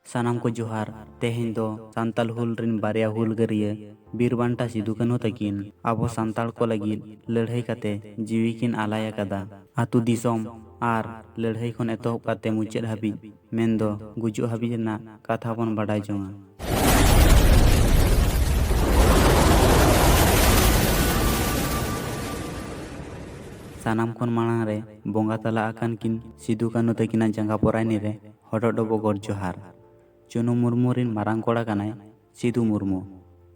सानाम को जोहार। तेहें दो सांताल हुल रिन बारिया हुलगरिया बीरबांटा सिदु कान्हू तकिन आबो सांताल को लगी लड़ाई काते जीवी किन आलाया कदा आतु दिसोम आर लड़ाई खन एतोहब काते मुचाद हाबी मेंदो गुजुग हाबी जना कथा बन बाडाय जोंगा। सानाम खन मांग रे बोंगा तला आकान किन सिदु कान्हू तकिना जंगा पोरायनी रे हडो डबो गड जोहार। चुनु मुर्मू रिन मारांग कोड़ा कनाय सिदु मुर्मू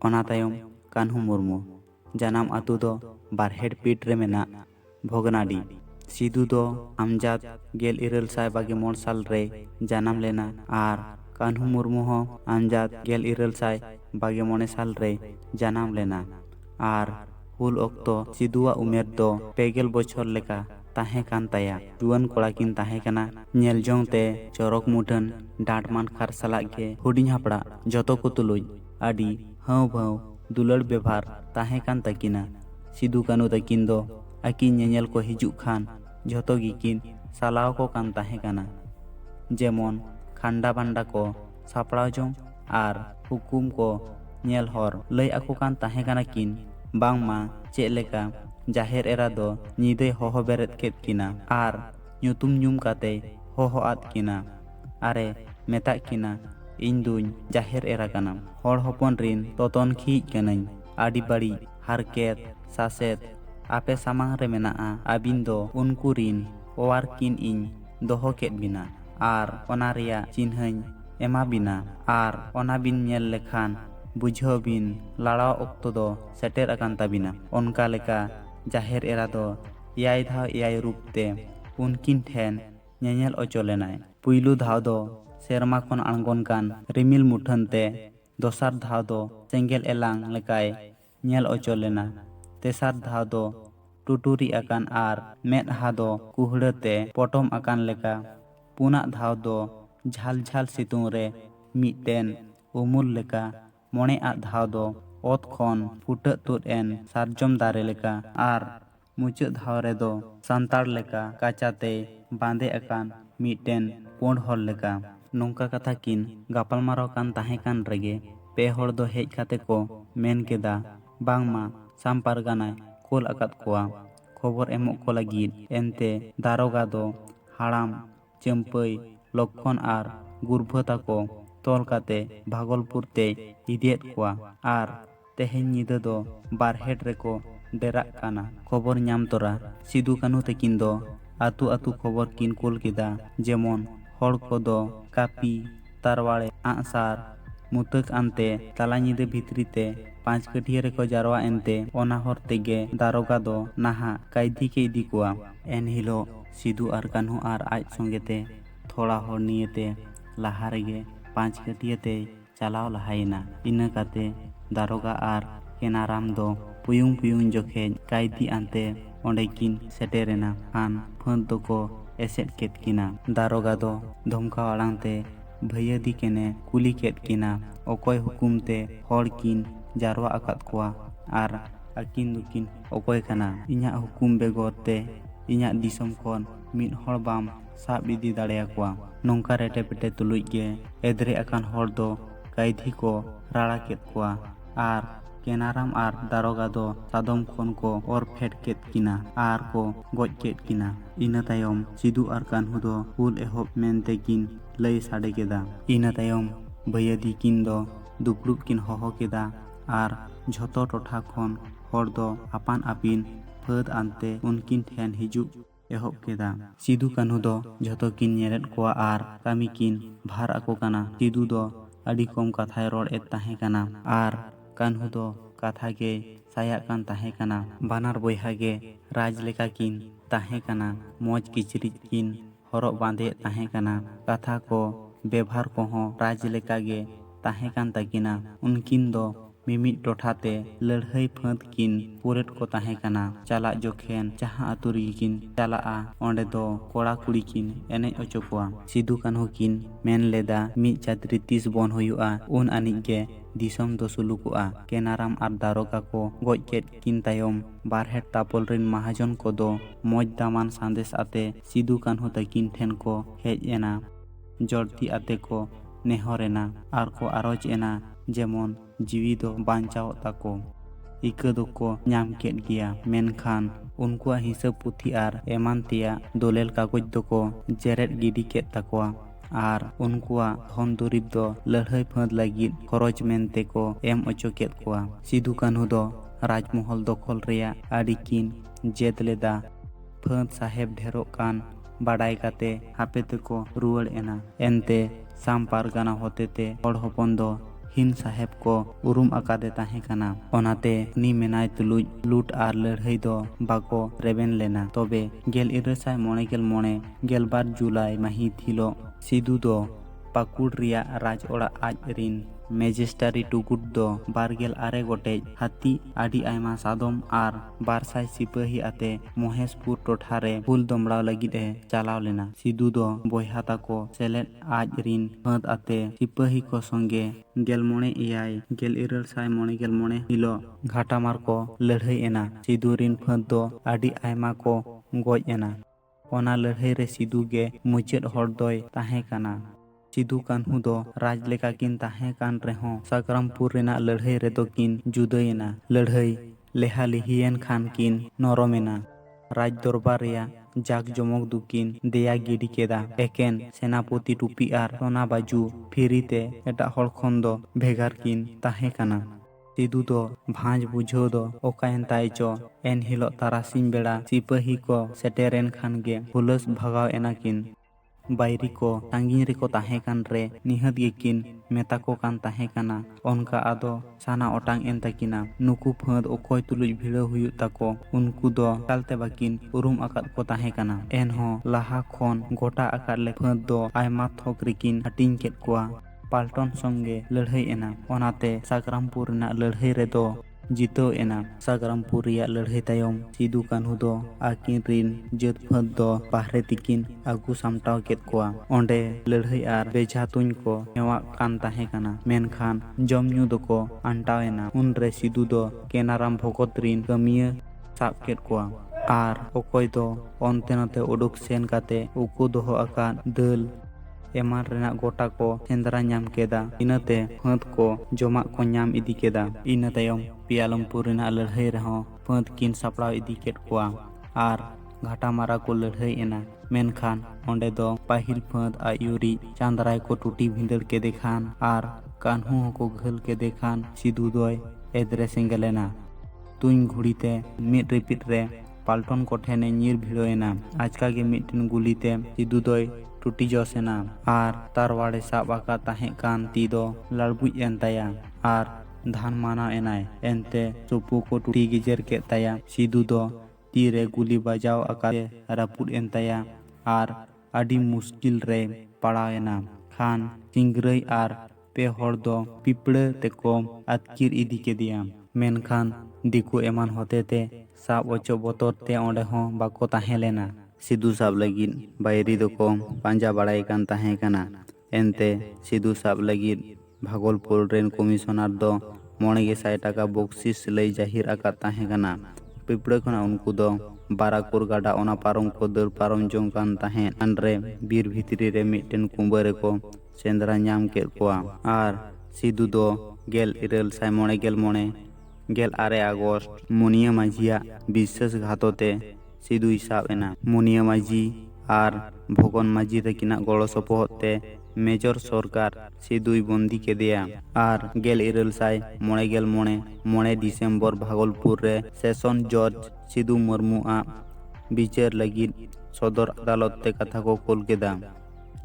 ओना तायम कान्हू मुर्मू जानाम आतु दो बारहेड पीठ रे मेना भोगनाडी। सिदु दो आमजाद गेल इरल साय बागे मोड़ साल रे जानाम लेना आर कान्हू मुर्मू हो आमजाद गेल इरल साय बागे मोने साल रे जानाम लेना। आर हुल ओक्तो सिदुआ उमेर दो पेगेल बछर लेका ताहे कान ताया जुआन कोड़ा किन ताहे कना नेल जोंग ते चोरक मुठन डांटमान खार सलाग के हुडिंग हापड़ा जतो को तुलुज आडी हाव भाव दुलड़ व्यवहार ताहे कान तकिना। सिदु कान्हू तकिन दो आकिन नेनेल को हिजुक खान जतो गिकिन सालाव को कान ताहे कना जेमन खांडा बांडा को सापड़ाव जोंग आर हुकुम को नेल हर लय आको कान ताहे कना किन बांगमा चेलेका जाहेर एरा दो निदे होहो बेरेत केत किना आर ᱧᱩᱛᱩᱢ ᱧᱩᱢ ᱠᱟᱛᱮ ᱦᱚᱦᱚ ᱟᱫ ᱠᱤᱱᱟ ᱟᱨᱮ ᱢᱮᱛᱟᱜ ᱠᱤᱱᱟ ᱤᱧ ᱫᱩᱧ ᱡᱟᱦᱮᱨ ᱮᱨᱟ ᱠᱟᱱᱟ ᱦᱚᱲ ᱦᱚᱯᱚᱱ ᱨᱤᱱ ᱛᱚᱛᱚᱱ ᱠᱷᱤᱡ ᱠᱟᱹᱱᱟᱹᱧ ᱟᱹᱰᱤ ᱵᱟᱹᱲᱤᱡ ᱦᱟᱨᱠᱮᱛ ᱥᱟᱥᱮᱛ ᱟᱯᱮ ᱥᱟᱢᱟᱝ ᱨᱮ ᱢᱮᱱᱟᱜᱼᱟ ᱟᱹᱵᱤᱱ ᱫᱚ ᱩᱱᱠᱩ ᱨᱤᱱ ᱚᱣᱟᱨ ᱠᱤᱱ ᱤᱧ ᱫᱚᱦᱚ ᱠᱮᱫ ᱵᱤᱱᱟ ᱟᱨ ᱚᱱᱟ ᱨᱮᱭᱟᱜ ᱪᱤᱱᱦᱟᱹᱧ ᱮᱢᱟ ᱵᱤᱱᱟ ᱟᱨ ᱚᱱᱟ ᱵᱤᱱ ᱧᱮᱞ ᱞᱮᱠᱷᱟᱱ बुझाव बिन लड़ाव ओक्तो दो सेटेर अकान ताबिना उनका लेका जाहेर एरा दो एयाय धाव एयाय रूपते उनकिन ठेन नेनेल ओचोलेनाय। पुइलु धाव दो सेरमा खन आंगोन कान रिमिल मुठनते दोसार धाव दो सेंगेल एलांग लेकाय नेल ओचोलेना। तेसार धाव दो टुटुरी अकान आर मेदहा दो कुहड़ते पटम अकान लेका। पुना धाव दो झाल झाल सितुंग रे मिटेन उमुल लेका। मोने आ धाव दो ओत खन फुटत तुद एन सारजम दारे लेका आर मुचाद धाव रे दो सांतार लेका काचाते बांदे अकान मिटेन पोंड हर लेका। नोंका कथा किन गापालमाराव कान ताहे कान रेगे पे हर दो हेज काते को मेन केदा बांगमा साम पारगानाय कोल अकात कोआ खबर एमोग को लागिद एनते दारोगा दो हाड़ाम चंपई लक्षण आर गुरभता को तोल काते भागलपुर ते इदियत कोआ आर तेहें निदा दो बारहेड रेको डेराक काना। खबर नाम तोरा सिदु कान्हू तकिन दो आतु आतु खबर किन कुल केदा जेमन हड़ को दो कापी तारवाड़े आंसार मुतक आनते ताला निदा भितरी ते 5 कटिया रेको जारवा एनते ओना हर तेगे दारोगा दो नाहा कायदी के इदी कोआ। एन हिलो सिदु आर कान्हू आर आज संगेते थोड़ा हर नियते लहा रेगे 5 कटिया ते चलाव लहाइना। इना काते दारोगा आर केनाराम दो पुयुंग पुयुंग जोखे कायदी आनते ओंडे किन सेटेरेना आन फंद दो को एसेट केत किना। दारोगा दो धमका आड़ांगते भैया दी केने कुली केत किना ओकोय हुकुम ते हड़ किन जारवा अकात कोआ आर आकिन दुकिन ओकोय काना इन्या हुकुम बेगोर ते इन्या दिसम खन मिद हड़ बाम साब इदी दाड़ेया कोआ। नोंका रेटे पेटे तुलुज गे एदरे अकान हड़ दो कायदी को राड़ा केत कोआ आर केनाराम आर दारोगा दो सादम खन को और फेट केत किना आर को गज केत किना। इना तायम सिदु आर कान्हू दो हुल एहब मेनते किन लय साडे केदा। इना तायम भैया दी किन दो दुपड़ुब किन होहो केदा आर झोतो टोठा खन हड़ दो आपान आपिन फद आनते उनकिन ठेन हिजुक एहब केदा। सिदु कान्हू दो झोतो किन नेरेट कोआ आर कामी किन भार आको काना। सिदु दो अड़ी कम कथाय रोड एत ताहे काना आर कान्हू दो कथा के साया कान ताहे काना। बानार बोयहा गे राज लेका किन ताहे काना मौज किचरिज किन हरक बांधे ताहे काना। कथा को व्यवहार को हो राज लेका गे ताहे कान ताकिना। उनकिन दो मिमिट टोठाते लड़हई फंद किन पुरेट को ताहे काना। चला जोखेन जहां आतु री किन चला आ ओंडे दो कोड़ा कुड़ी किन एनेज ओचो कोआ। सिदु कान्हू किन मेन लेदा मिद चातरी 30 बन हुयुआ उन अनिज गे दिसम दो सुलुकुआ। केनाराम आर दारोगा को गज केत किन तायम बारहेड तापल रिन महाजन को दो मौज दामान सांदेश आते सिदु कान्हू तकिन ठेन को हेज एना। जड़ती आते को ᱱᱮᱦᱚᱨ ᱮᱱᱟ ᱟᱨ ᱠᱚ ᱟᱨᱚᱡ ᱮᱱᱟ ᱡᱮᱢᱚᱱ ᱡᱤᱣᱤ ᱫᱚ ᱵᱟᱧᱪᱟᱣᱚᱜ ᱛᱟᱠᱚ᱾ ᱤᱠᱟᱹ ᱫᱚᱠᱚ ᱧᱟᱢ ᱠᱮᱫ ᱜᱮᱭᱟ, ᱢᱮᱱᱠᱷᱟᱱ ᱩᱱᱠᱩᱣᱟᱜ ᱦᱤᱥᱟᱹᱵ ᱯᱩᱛᱷᱤ ᱟᱨ ᱮᱢᱟᱱ ᱛᱮᱭᱟᱜ ᱫᱚᱞᱮᱞ ᱠᱟᱜᱚᱡᱽ ᱫᱚᱠᱚ ᱡᱮᱨᱮᱫ ᱜᱤᱰᱤ ᱠᱮᱫ ᱛᱟᱠᱚᱣᱟ ᱟᱨ ᱩᱱᱠᱩᱣᱟᱜ ᱫᱷᱚᱱ ᱫᱩᱨᱤᱵᱽ ᱫᱚ ᱞᱟᱹᱲᱦᱟᱹᱭ ᱯᱷᱟᱹᱫ ᱞᱟᱹᱜᱤᱫ ᱠᱷᱚᱨᱚᱪ ᱢᱮᱱᱛᱮ ᱠᱚ ᱮᱢ ᱚᱪᱚ ᱠᱮᱫ ᱠᱚᱣᱟ᱾ ᱥᱤᱫᱩ ᱠᱟᱹᱱᱦᱩ ᱫᱚ ᱨᱟᱡᱽᱢᱚᱦᱚᱞ ᱫᱚᱠᱷᱚᱞ ᱨᱮᱭᱟᱜ ᱟᱹᱰᱤ ᱠᱤᱱ ᱡᱮᱫ ᱞᱮᱫᱟ᱾ ᱯᱷᱟᱹᱫ ᱥᱟᱦᱮᱵ ᱰᱷᱮᱨᱚᱜ ᱠᱟᱱ ᱵᱟᱰᱟᱭ ᱠᱟᱛᱮ ᱦᱟᱯᱮ ᱛᱮᱠᱚ ᱨᱩᱣᱟᱹᱲ ᱮᱱᱟ᱾ ᱮᱱᱛᱮ ᱥᱟᱢ ᱯᱟᱨᱜᱟᱱᱟ ᱦᱚᱛᱮᱛᱮ ᱦᱚᱲ ᱦᱚᱯᱚᱱ ᱫᱚ ᱦᱤᱱ ᱥᱟᱦᱮᱵ ᱠᱚ ᱩᱨᱩᱢ ᱟᱠᱟᱫᱮ ᱛᱟᱦᱮᱸ ᱠᱟᱱᱟ᱾ ᱚᱱᱟᱛᱮ ᱩᱱᱤ ᱢᱮᱱᱟᱭ ᱛᱩᱞᱩᱡ ᱞᱩᱴ ᱟᱨ ᱞᱟᱹᱲᱦᱟᱹᱭ ᱫᱚ ᱵᱟᱠᱚ ᱨᱮᱵᱮᱱ ᱞᱮᱱᱟ᱾ ᱛᱚᱵᱮ 1855 12 ᱡᱩᱞᱟᱭ ᱢᱟᱹᱦᱤᱛ ᱦᱤᱞᱳᱜ ᱥᱤᱫᱩ ᱫᱚ ᱯᱟᱹᱠᱩᱲ ᱨᱮᱭᱟᱜ ᱨᱟᱡᱽ ᱚᱲᱟᱜ ᱟᱡ ᱨᱤᱱ ᱢᱮᱡᱮᱥᱴᱟᱨᱤ ᱴᱩᱜᱩᱰ ᱫᱚ 26 ᱜᱚᱴᱮᱡ ᱦᱟᱹᱛᱤ, ᱟᱹᱰᱤ ᱟᱭᱢᱟ ᱥᱟᱫᱚᱢ ᱟᱨ 200 ᱥᱤᱯᱟᱹᱦᱤ ᱟᱛᱮ ᱢᱚᱦᱮᱥᱯᱩᱨ ᱴᱚᱴᱷᱟᱨᱮ ᱦᱩᱞ ᱫᱚᱢᱲᱟᱣ ᱞᱟᱹᱜᱤᱫ ᱮ ᱪᱟᱞᱟᱣ ᱞᱮᱱᱟ᱾ ᱥᱤᱫᱩ ᱫᱚ ᱵᱚᱭᱦᱟ ᱛᱟᱠᱚ ᱥᱮᱞᱮᱫ ᱟᱡ ᱨᱤᱱ ᱯᱷᱟᱹᱫ ᱟᱛᱮ ᱥᱤᱯᱟᱹᱦᱤ ᱠᱚ ᱥᱚᱸᱜᱮ 1855 ᱦᱤᱞᱳᱜ ᱜᱷᱟᱴᱟᱢᱟᱨ ᱠᱚ ᱞᱟᱹᱲᱦᱟᱹᱭ ᱮᱱᱟ᱾ ᱥᱤᱫᱩ ᱨᱤᱱ ᱯᱷᱟᱹᱫ ᱫᱚ ᱟᱹᱰᱤ ᱟᱭᱢᱟ ᱠᱚ ᱜᱚᱡ ᱮᱱᱟ᱾ ᱚᱱᱟ ᱞᱟᱹᱲᱦᱟᱹᱭ ᱨᱮ ᱥᱤᱫᱩ ᱜᱮ ᱢᱩᱪᱟᱹᱫ ᱦᱚᱲ ᱫᱚᱭ ᱛᱟᱦᱮᱸ ᱠᱟᱱᱟ᱾ ᱥᱤᱫᱩ ᱠᱟᱹᱱᱦᱩ ᱫᱚ ᱨᱟᱡᱽ ᱞᱮᱠᱟ ᱠᱤᱱ ᱛᱟᱦᱮᱸ ᱠᱟᱱ ᱨᱮᱦᱚᱸ ᱥᱟᱜᱽᱨᱟᱢᱯᱩᱨ ᱨᱮᱱᱟᱜ ᱞᱟᱹᱲᱦᱟᱹᱭ ᱨᱮᱫᱚ ᱠᱤᱱ ᱡᱩᱫᱟᱹᱭᱮᱱᱟ᱾ ᱞᱟᱹᱲᱦᱟᱹᱭ ᱞᱮᱦᱟᱞᱤᱦᱤᱭᱮᱱ ᱠᱷᱟᱱ ᱠᱤᱱ ᱱᱚᱨᱚᱢᱮᱱᱟ᱾ ᱨᱟᱡᱽ ᱫᱚᱨᱵᱟᱨ ᱨᱮᱭᱟᱜ ᱡᱟᱠ ᱡᱚᱢᱚᱠ ᱫᱩᱠᱤᱱ ᱫᱮᱭᱟ ᱜᱤᱰᱤ ᱠᱮᱫᱟ᱾ ᱮᱠᱮᱱ ᱥᱮᱱᱟᱯᱚᱛᱤ ᱴᱩᱯᱤ ᱟᱨ ᱥᱚᱱᱟ ᱵᱟᱹᱡᱩ ᱯᱷᱤᱨᱤᱛᱮ ᱮᱴᱟᱜ ᱦᱚᱲ ᱠᱷᱚᱱ ᱫᱚ ᱵᱷᱮᱜᱟᱨ ᱠᱤᱱ ᱛᱟᱦᱮᱸ ᱠᱟᱱᱟ᱾ ᱥᱤᱫᱩ ᱫᱚ ᱵᱷᱟᱸᱡᱽ ᱵᱩᱡᱷᱟᱹᱣ ᱫᱚ ᱚᱠᱟᱭᱮᱱ ᱛᱟᱭ ᱪᱚ ᱮᱱᱦᱤᱞᱳᱜ ᱛᱟᱨᱟᱥᱤᱧ ᱵᱮᱲᱟ ᱥᱤᱯᱟᱹᱦᱤ ᱠᱚ ᱥᱮᱴᱮᱨᱮᱱ ᱠᱷᱟᱱ ᱜᱮ ᱦᱩᱞᱟᱹᱥ ᱵᱷᱟᱜᱟᱣ ᱮᱱᱟ ᱠᱤᱱ᱾ ᱵᱟᱹᱭᱨᱤ ᱠᱚ ᱥᱟᱺᱜᱤᱧ ᱨᱮᱠᱚ ᱛᱟᱦᱮᱸ ᱠᱟᱱ ᱨᱮ ᱱᱤᱦᱟᱹᱛ ᱜᱮᱠᱤᱱ ᱢᱮᱛᱟ ᱠᱚ ᱠᱟᱱ ᱛᱟᱦᱮᱸ ᱠᱟᱱᱟ᱾ ᱚᱱᱠᱟ ᱟᱫᱚ ᱥᱟᱱᱟ ᱚᱴᱟᱝ ᱮᱱ ᱛᱟᱹᱠᱤᱱᱟ᱾ ᱱᱩᱠᱩ ᱯᱷᱟᱹᱫ ᱚᱠᱚᱭ ᱛᱩᱞᱩᱡ ᱵᱷᱤᱲᱟᱹᱣ ᱦᱩᱭᱩᱜ ᱛᱟᱠᱚ ᱩᱱᱠᱩ ᱫᱚ ᱮᱠᱟᱞᱛᱮ ᱵᱟᱹᱠᱤᱱ ᱩᱨᱩᱢ ᱟᱠᱟᱫ ᱠᱚ ᱛᱟᱦᱮᱸ ᱠᱟᱱᱟ᱾ ᱮᱱᱦᱚᱸ ᱞᱟᱦᱟ ᱠᱷᱚᱱ ᱜᱚᱴᱟ ᱟᱠᱟᱫ ᱞᱮ ᱯᱷᱟᱹᱫ ᱫᱚ ᱟᱭᱢᱟ ᱛᱷᱚᱠ ᱨᱮᱠᱤᱱ ᱦᱟᱹᱴᱤᱧ ᱠᱮᱫ ᱠᱚᱣᱟ᱾ ᱯᱟᱞᱴᱚᱱ ᱥᱚᱸᱜᱮ ᱞᱟᱹᱲᱦᱟᱹᱭ ᱮᱱᱟ᱾ ᱚᱱᱟᱛᱮ ᱥᱟᱜᱽᱨᱟᱢᱯᱩᱨ ᱨᱮᱱᱟᱜ ᱞᱟᱹᱲᱦᱟᱹᱭ ᱨᱮᱫᱚ ᱡᱤᱛᱟᱹᱣ ᱮᱱᱟ᱾ ᱥᱟᱜᱽᱨᱟᱢᱯᱩᱨ ᱨᱮᱭᱟᱜ ᱞᱟᱹᱲᱦᱟᱹᱭ ᱛᱟᱭᱚᱢ ᱥᱤᱫᱩ ᱠᱟᱹᱱᱦᱩ ᱫᱚ ᱟᱹᱠᱤᱱ ᱨᱤᱱ ᱡᱟᱹᱛ ᱯᱷᱟᱹᱫ ᱫᱚ ᱵᱟᱦᱨᱮ ᱛᱮᱠᱤᱱ ᱟᱹᱜᱩ ᱥᱟᱢᱴᱟᱣ ᱠᱮᱫ ᱠᱚᱣᱟ᱾ ᱚᱸᱰᱮ ᱞᱟᱹᱲᱦᱟᱹᱭ ᱟᱨ ᱵᱮᱡᱷᱟ ᱛᱩᱧ ᱠᱚ ᱦᱮᱣᱟᱜ ᱠᱟᱱ ᱛᱟᱦᱮᱸ ᱠᱟᱱᱟ᱾ ᱢᱮᱱᱠᱷᱟन ᱡᱚᱢ ᱧᱩ ᱫᱚᱠᱚ ᱟᱱᱴᱟᱣ ᱮᱱᱟ᱾ ᱩᱱᱨᱮ ᱥᱤᱫᱩ ᱫᱚ ᱠᱮᱱᱟᱨᱟᱢ ᱵᱷᱚᱜᱚᱛ ᱨᱤᱱ ᱠᱟᱹᱢᱤᱭᱟᱹ ᱥᱟᱵ ᱠᱮᱫ ᱠᱚᱣᱟ ᱟᱨ ᱚᱠᱚᱭ ᱫᱚ ᱚᱱᱛᱮ ᱱᱚᱛᱮ ᱩᱰᱩᱠ ᱥᱮᱱ ᱠᱟᱛᱮ ᱩᱠᱩ ᱫᱚᱦᱚ ᱟᱠᱟᱫ ᱫᱟᱹᱞ ᱮᱢᱟᱱ ᱨᱮᱱᱟᱜ ᱜᱚᱴᱟ ᱠᱚ ᱥᱮᱸᱫᱽᱨᱟ ᱧᱟᱢ ᱠᱮᱫᱟ᱾ ᱤᱱᱟᱹᱛᱮ ᱯᱷᱟᱹᱫ ᱠᱚ ᱡᱚᱢᱟᱜ ᱠᱚ ᱧᱟᱢ ᱤᱫᱤ ᱠᱮᱫᱟ᱾ ᱤᱱᱟᱹ ᱛᱟᱭᱚᱢ ᱯᱤᱭᱟᱞᱚᱢᱯᱩᱨ ᱨᱮᱱᱟᱜ ᱞᱟᱹᱲᱦᱟᱹᱭ ᱨᱮᱦᱚᱸ ᱯᱷᱟᱹᱫ ᱠᱤᱱ ᱥᱟᱯᱲᱟᱣ ᱤᱫᱤ ᱠᱮᱫ ᱠᱚᱣᱟ ᱟᱨ ᱜᱷᱟᱴᱟᱢᱟᱨᱟ ᱠᱚ ᱞᱟᱹᱲᱦᱟᱹᱭ ᱮᱱᱟ᱾ ᱢᱮᱱᱠᱷᱟᱱ ᱚᱸᱰᱮ ᱫᱚ ᱯᱟᱹᱦᱤᱞ ᱯᱷᱟᱹᱫ ᱟᱹᱭᱩᱨᱤᱡ ᱪᱟᱸᱫᱽᱨᱟᱭ ᱠᱚ ᱴᱩᱴᱤ ᱵᱷᱤᱸᱫᱟᱹᱲ ᱠᱮᱫᱮ ᱠᱷᱟᱱ ᱟᱨ ᱠᱟᱹᱱᱦᱩ ᱦᱚᱸᱠᱚ ᱜᱷᱟᱹᱞ ᱠᱮᱫᱮ ᱠᱷᱟᱱ ᱥᱤᱫᱩ ᱫᱚᱭ ᱮᱫᱽᱨᱮ ᱥᱮᱸᱜᱮᱞᱮᱱᱟ᱾ ᱛᱩᱧ ᱜᱷᱩᱲᱤᱛᱮ ᱢᱤᱫ ᱨᱤᱯᱤᱫ ᱨᱮ ᱯᱟᱞᱴᱚᱱ ᱠᱚᱴᱷᱮᱱᱮ ᱧᱤᱨ ᱵᱷᱤᱲᱟᱹᱣ ᱮᱱᱟ᱾ ᱟᱪᱠᱟᱜᱮ ᱢᱤᱫᱴᱮᱱ ᱜᱩᱞᱤᱛᱮ ᱥᱤᱫᱩ ᱫᱚᱭ ᱴᱩᱴᱤ ᱡᱚᱥ ᱮᱱᱟ ᱟᱨ ᱛᱟᱨᱣᱟᱲᱮ ᱥᱟᱵ ᱟᱠᱟᱫ ᱛᱟᱦᱮᱸ ᱠᱟᱱ ᱛᱤ ᱫᱚ ᱞᱟᱲᱵᱩᱡ ᱮᱱ ᱛᱟᱭᱟ ᱟᱨ ᱫᱷᱟᱱ ᱢᱟᱱᱟᱣ ᱮᱱᱟᱭ᱾ ᱮᱱᱛᱮ ᱥᱩᱯᱩ ᱠᱚ ᱴᱩᱴᱤ ᱜᱮᱡᱮᱨ ᱠᱮᱫ ᱛᱟᱭᱟ᱾ ᱥᱤᱫᱩ ᱫᱚ ᱛᱤᱨᱮ गुली बाजाव आकाते रापुद एन ताया आर आदि मुश्किल रे पड़ावेना खान चिंगरई आर पे हर दो पिपड़े तेको आतकिर इदी केदिया मेनखान दिकु एमान होतेते साब ओचो बोतर ते ओंडे हों बाको ताहें लेना। सिदु साब लगिद बायरी दोको पांजा बाड़ाई कान ताहें काना। एनते सिदु साब लगिद भागलपुर रेन कमिशनर दो 9,000 टाका बक्सिस लई जाहिर आकात ताहें काना। पिपड़े खना उनको दो बाराकुर गाडा ओना पारम को दर पारम जों कान ताहें अनरे बीर भितरी रे मिटन कुंबरे को सेंद्रा ᱧᱟᱢ केद कोआ आर सिदु दो गेल इरेल साय मोणे गेल मोणे गेल आरे आगस्ट मुनिया माझिया विशेष घातोते सिदु हिसाब एना। मुनिया माझी आर भगन माझी तकिना गड़ो सपोहते मेजर सरकार सिदुई बंदी केदिया आर गेल इरेल साय मोणे डिसेम्बर भागलपुर रे सेशन जज सिदु मुर्मू आ बिचार लगिद सदर अदालत ते कथा को कोल केदा।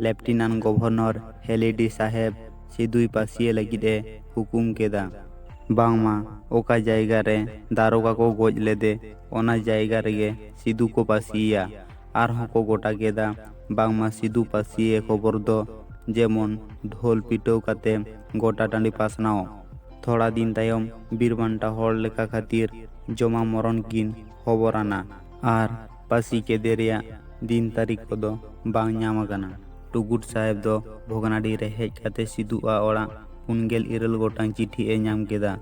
लेफ्टिनेंट गवर्नर हेलिडी साहेब सिदुई पासिए लगिदे हुकुम केदा बांगमा ओका जायगा रे दारोगा को गोज लेदे ओना जायगा रे सिदु को पासिया आर हों को गोटा केदा बांगमा सिदु पासिए खबर दो जेमन ढोल पिटो काते गोटा टांडी पासनाओ। थोड़ा दिन तायम बीरबांटा हॉल लेका खातिर जमा मरण किन खबराना आर पासी के देरिया दिन तारीख को दो बांग ᱧᱟᱢ आकाना। टुगुट साहेब दो भोगनाडी रे हेज काते सिदु आ ओड़ा 9,000 गोटां चिठी ए ᱧᱟᱢ केदा।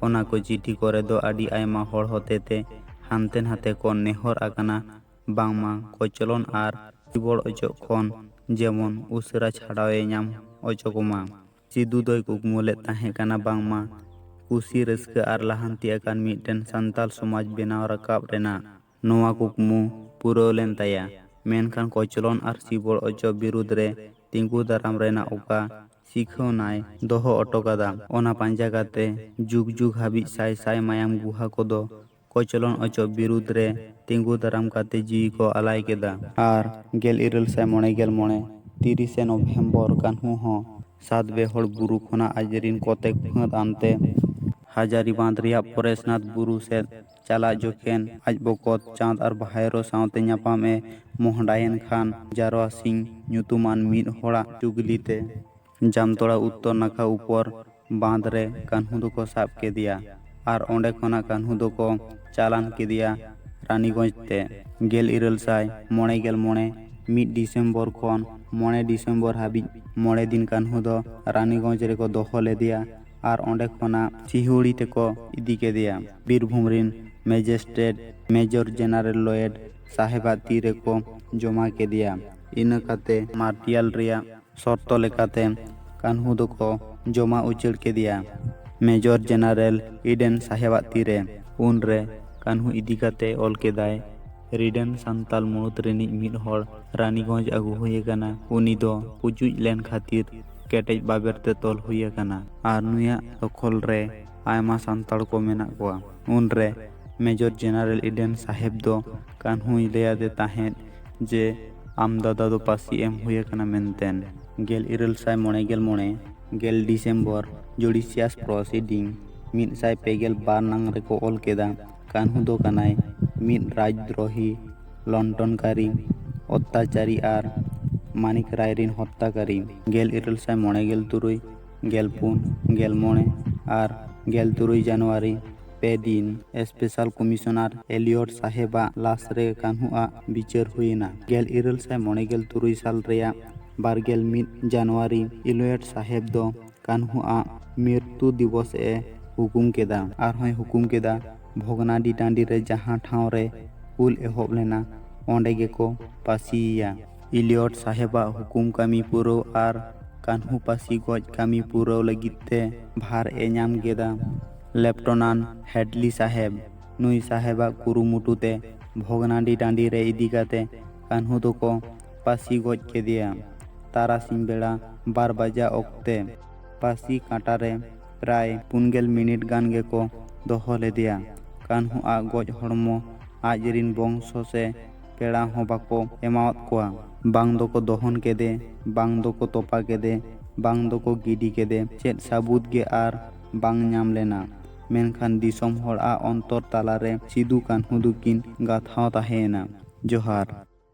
ओना को चिठी करे दो आडी आयमा हॉल होतेते हानते नाते को नेहर आकाना बांगमा कोचलन आर बिबड़ ओचो खन जेमन उसरा छाड़ावे ᱧᱟᱢ ᱚᱪᱚ ᱠᱚᱢᱟ। ᱥᱤᱫᱩ ᱫᱚᱭ ᱠᱩᱠᱢᱩ ᱞᱮᱫ ᱛᱟᱦᱮᱸ ᱠᱟᱱᱟ ᱵᱟᱝᱢᱟ ᱠᱩᱥᱤ ᱨᱟᱹᱥᱠᱟᱹ ᱟᱨ ᱞᱟᱦᱟᱱᱛᱤ ᱟᱠᱟᱱ ᱢᱤᱫᱴᱮᱱ ᱥᱟᱱᱛᱟᱞ ᱥᱚᱢᱟᱡᱽ ᱵᱮᱱᱟᱣ ᱨᱟᱠᱟᱵ ᱨᱮᱱᱟᱜ। ᱱᱚᱣᱟ ᱠᱩᱠᱢᱩ ᱯᱩᱨᱟᱹᱣ ᱞᱮᱱ ᱛᱟᱭᱟ। ᱢᱮᱱᱠᱷᱟᱱ ᱠᱚᱪᱞᱚᱱ ᱟᱨ ᱥᱤᱵᱚᱲ ᱚᱪᱚ ᱵᱤᱨᱩᱫᱽ ᱨᱮ ᱛᱤᱸᱜᱩ ᱫᱟᱨᱟᱢ ᱨᱮᱱᱟᱜ ᱚᱠᱟ ᱥᱤᱠᱷᱟᱹᱣᱱᱟᱭ ᱫᱚᱦᱚ ᱚᱴᱚ ᱠᱟᱫᱟ, ᱚᱱᱟ ᱯᱟᱸᱡᱟ ᱠᱟᱛᱮ ᱡᱩᱜᱽ ᱡᱩᱜᱽ ᱦᱟᱹᱵᱤᱡ ᱥᱟᱭ ᱥᱟᱭ ᱢᱟᱭᱟᱢ ᱜᱩᱦᱟ ᱠᱚᱫᱚ ᱠᱚᱪᱞᱚᱱ ᱚᱪᱚ ᱵᱤᱨᱩᱫᱽ ᱨᱮ ᱛᱤᱸᱜᱩ ᱫᱟᱨᱟᱢ ᱠᱟᱛᱮ ᱡᱤᱣᱤ ᱠᱚ ᱟᱞᱟᱭ ᱠᱮᱫᱟ। ᱟᱨ 1855 30 ᱱᱚᱵᱷᱮᱢᱵᱚᱨ ᱠᱟᱹᱱᱦᱩ ᱦᱚᱸ ᱥᱟᱛᱵᱮᱦᱚᱲ ᱵᱩᱨᱩ ᱠᱷᱚᱱᱟᱜ ᱟᱡᱨᱤᱱ ᱠᱚᱛᱮᱠ ᱯᱷᱟᱹᱫ ᱟᱱᱛᱮ ᱦᱟᱡᱟᱨᱤ ᱵᱟᱸᱫ ᱨᱮᱭᱟᱜ ᱯᱚᱨᱮᱥᱱᱟᱛᱷ ᱵᱩᱨᱩ ᱥᱮᱫ ᱪᱟᱞᱟᱜ ᱡᱚᱠᱷᱮᱱ ᱟᱡ ᱵᱚᱠᱚᱛ ᱪᱟᱸᱫᱽ ᱟᱨ ᱵᱷᱟᱭᱨᱚ ᱥᱟᱶᱛᱮ ᱧᱟᱯᱟᱢ ᱮ ᱢᱚᱦᱰᱟᱭᱮᱱ ᱠᱷᱟᱱ ᱡᱟᱨᱣᱟ ᱥᱤᱝ ᱧᱩᱛᱩᱢᱟᱱ ᱢᱤᱫ ᱦᱚᱲᱟᱜ ᱪᱩᱜᱽᱞᱤᱛᱮ ᱡᱟᱢᱛᱚᱲᱟ ᱩᱛᱛᱚᱨ ᱱᱟᱠᱷᱟ ᱩᱯᱚᱨ ᱵᱟᱸᱫ ᱨᱮ ᱠᱟᱹᱱᱦᱩ ᱫᱚᱠᱚ ᱥᱟᱵ ᱠᱮᱫᱮᱭᱟ ᱟᱨ ᱚᱸᱰᱮ ᱠᱷᱚᱱᱟᱜ ᱠᱟᱹᱱᱦᱩ ᱫᱚᱠᱚ ᱪᱟᱞᱟᱱ ᱠᱮᱫᱮᱭᱟ ᱨᱟᱱᱤᱜᱚᱸᱡᱽ ᱛᱮ। 1855 1 ᱰᱤᱥᱮᱢᱵᱚᱨ ᱠᱷᱚᱱ 5 ᱰᱤᱥᱮᱢᱵᱚর ᱦᱟᱹᱵᱤᱡ 5 ᱫᱤᱱ ᱠᱟᱹᱱᱦᱩ ᱫᱚ ᱨᱟᱱᱤᱜᱚᱸᱡᱽ ᱨᱮᱠᱚ ᱫᱚᱦᱚ ᱞᱮᱫᱮᱭᱟ ᱟᱨ ᱚᱸᱰᱮ ᱠᱷᱚᱱᱟᱜ ᱥᱤᱦᱩᱲᱤ ᱛᱮᱠᱚ ᱤᱫᱤ ᱠᱮᱫᱮᱭᱟ। ᱵᱤᱨᱵᱷᱩᱢ ᱨᱮᱱ ᱢᱮᱡᱤᱥᱴᱨᱮᱴ ᱢᱮᱡᱚᱨ ᱡᱮᱱᱟᱨᱮᱞ ᱞᱚᱭᱮᱰ ᱥᱟহেᱵᱟᱜ ᱛᱤ ᱨᱮᱠᱚ ᱡᱚᱢᱟ ᱠᱮᱫᱮᱭᱟ। ᱤᱱᱟᱹ ᱠᱟᱛᱮ ᱢᱟᱨᱴᱤᱭᱟᱞ ᱨᱮᱭᱟᱜ ᱥᱚᱨᱛᱚ ᱞᱮᱠᱟᱛᱮ ᱠᱟᱹᱱᱦᱩ ᱫᱚᱠᱚ ᱡᱚᱢᱟ ᱩᱪᱟᱹᱲ ᱠᱮᱫᱮᱭᱟ ᱢᱮᱡᱚᱨ ᱡᱮᱱᱟᱨᱮᱞ ᱤᱰᱮᱱ ᱥᱟᱦᱮᱵᱟᱜ ᱛᱤᱨᱮ। ᱩᱱᱨᱮ ᱠᱟᱹᱱᱦᱩ ᱤᱫᱤ ᱠᱟᱛᱮ ᱚᱞ ᱠᱮᱫᱟᱭ, ᱨᱤᱰᱮᱱ ᱥᱟᱱᱛᱟᱞ ᱢᱩᱬᱩᱛ ᱨᱤᱱᱤᱡ ᱢᱤᱫ ᱦᱚᱲ ᱨᱟᱱᱤᱜᱚᱸᱡᱽ ᱟᱹᱜᱩ ᱦᱩᱭ ᱟᱠᱟᱱᱟ। ᱩᱱᱤ ᱫᱚ ᱯᱩᱪᱩᱡ ᱞᱮᱱ ᱠᱷᱟᱹᱛᱤᱨ ᱠᱮᱴᱮᱡ ᱵᱟᱵᱮᱨ ᱛᱮ ᱛᱚᱞ ᱦᱩᱭ ᱟᱠᱟᱱᱟ ᱟᱨ ᱱᱩᱭᱟᱜ ᱫᱚᱠᱷᱚᱞ ᱨᱮ ᱟᱭᱢᱟ ᱥᱟᱱᱛᱟᱲ ko ᱢᱮᱱᱟᱜ ᱠᱚᱣᱟ। ᱩᱱᱨᱮ ᱢᱮᱡᱚᱨ ᱡᱮᱱᱟᱨᱮᱞ ᱤᱰᱮᱱ ᱥᱟᱦᱮᱵ ᱫᱚ ᱠᱟᱹᱱᱦᱩᱭ ᱞᱟᱹᱭᱟᱫᱮ ᱛᱟᱦᱮᱸᱫ ᱡᱮ ᱟᱢ ᱫᱟᱫᱟ ᱫᱚ ᱯᱟᱹᱥᱤ ᱮᱢ ᱦᱩᱭ ᱟᱠᱟᱱᱟ ᱢᱮᱱᱛᱮᱱ। 1855 10 ᱰᱤᱥᱮᱢᱵᱚᱨ ᱡᱩᱰᱤᱥᱤᱭᱟᱥ ᱯᱨᱚᱥᱤᱰᱤᱝ 152 ᱱᱟᱝ ᱨᱮᱠᱚ ᱚᱞ ᱠᱮᱫᱟ, ᱠᱟᱹᱱᱦᱩ ᱫᱚ ᱠᱟᱱᱟᱭ ᱢᱤᱫ ᱨᱟᱡᱽᱫᱨᱳᱦী, ᱞᱚᱱᱴᱚᱱᱠᱟᱨী, ᱚᱛᱛᱟᱪᱟᱨী ᱟᱨ ᱢᱟᱱᱤᱠ ᱨᱟᱭ ᱨᱤᱱ ᱦᱚᱛᱛᱟᱠᱟᱨী। 1856 14 15 ᱟᱨ 13 ᱡᱟᱱᱩᱣᱟᱨᱤ 2 ᱫᱤᱱ ᱥᱯᱮᱥᱟᱞ ᱠᱚᱢᱤᱥᱚᱱᱟᱨ ᱮᱞᱤᱭᱚᱴ ᱥᱟᱦᱮᱵᱟᱜ ᱞᱟᱥ ᱨᱮ ᱠᱟᱹᱱᱦᱩᱣᱟᱜ ᱵᱤᱪᱟᱹᱨ ᱦᱩᱭᱮᱱᱟ। 1857 ᱥᱟᱞ ᱨᱮᱭᱟᱜ 21 ᱡᱟᱱᱩᱣᱟᱨᱤ ᱮᱞᱤᱭᱚᱴ ᱥᱟᱦᱮᱵ ᱫᱚ ᱠᱟᱹᱱᱦᱩᱣᱟᱜ ᱢᱨᱤᱛᱛᱩ ᱫᱤᱵᱚᱥ ᱮ ᱦᱩᱠᱩᱢ ᱠᱮᱫᱟ। ᱟᱨᱦᱚᱸᱭ ᱦᱩᱠᱩᱢ ᱠᱮᱫᱟ ᱵᱷᱚᱜᱽᱱᱟᱰᱤ ᱴᱟᱺᱰᱤ ᱨᱮ ᱡᱟᱦᱟᱸ ᱴᱷᱟᱶ ᱨᱮ ᱦᱩᱞ ᱮᱦᱚᱵ ᱞᱮᱱᱟ ᱚᱸᱰᱮ ᱜᱮᱠᱚ ᱯᱟᱹᱥᱤᱭᱮᱭᱟ। ᱮᱞᱤᱭᱚᱴ ᱥᱟᱦᱮᱵᱟᱜ ᱦᱩᱠᱩᱢ ᱠᱟᱹᱢᱤ ᱯᱩᱨᱟᱹᱣ ᱟᱨ ᱠᱟᱹᱱᱦᱩ ᱯᱟᱹᱥᱤ ᱜᱚᱡ ᱠᱟᱹᱢᱤ ᱯᱩᱨᱟᱹᱣ ᱞᱟᱹᱜᱤᱫ ᱛᱮ ᱵᱷᱟᱨ ᱮ ᱧᱟᱢ ᱠᱮᱫᱟ ᱞᱮᱯᱴᱚᱱᱟᱱᱴ ᱦᱮᱰᱞᱤ ᱥᱟᱦᱮᱵ। ᱱᱩᱭ ᱥᱟᱦᱮᱵᱟᱜ ᱠᱩᱨᱩᱢᱩᱴᱩ ᱛᱮ ᱵᱷᱚᱜᱽᱱᱟᱰᱤ ᱴᱟᱺᱰᱤ ᱨᱮ ᱤᱫᱤ ᱠᱟᱛᱮ ᱠᱟᱹᱱᱦᱩ ᱫᱚᱠᱚ ᱯᱟᱹᱥᱤ ᱜᱚᱡ ᱠᱮᱫᱮᱭᱟ। ᱛᱟᱨᱟᱥᱤᱧ ᱵᱮᱲᱟ 2 ᱵᱟᱡᱟᱜ ᱚᱠᱛᱮ ᱯᱟᱹᱥᱤ ᱠᱟᱸᱴᱟ ᱨᱮ ᱯᱨᱟᱭ 40 ᱢᱤᱱᱤᱴ ᱜᱟᱱ ᱜᱮᱠᱚ ᱫᱚᱦᱚ ᱞᱮᱫᱮᱭᱟ। ᱠᱟᱹᱱᱦᱩᱣᱟᱜ ᱜᱚᱡ ᱦᱚᱲᱢᱚ ᱟᱡᱨᱤᱱ ᱵᱚᱝᱥᱚ ᱥᱮ ᱯᱮᱲᱟ ᱦᱚᱸ ᱵᱟᱠᱚ ᱮᱢᱟᱣᱟᱫ ᱠᱚᱣᱟ। ᱵᱟᱝ ᱫᱚᱠᱚ ᱫᱚᱦᱚᱱ ᱠᱮᱫᱮ, ᱵᱟᱝ ᱫᱚᱠᱚ ᱛᱚᱯᱟ ᱠᱮᱫᱮ, ᱵᱟᱝ ᱫᱚᱠᱚ ᱜᱤᱰᱤ ᱠᱮᱫᱮ, ᱪᱮᱫ ᱥᱟᱹᱵᱩᱫ ᱜᱮ ᱟᱨ ᱵᱟᱝ ᱧᱟᱢ ᱞᱮᱱᱟ। ᱢᱮᱱᱠᱷᱟᱱ ᱫᱤᱥᱚᱢ ᱦᱚᱲᱟᱜ ᱚᱱᱛᱚᱨ ᱛᱟᱞᱟᱨᱮ ᱥᱤᱫᱩ ᱠᱟᱹᱱᱦᱩ ᱫᱚᱠᱤᱱ ᱜᱟᱛᱷᱟᱣ ᱛᱟᱦᱮᱸᱭᱮᱱᱟ। ᱡᱚᱦᱟᱨ।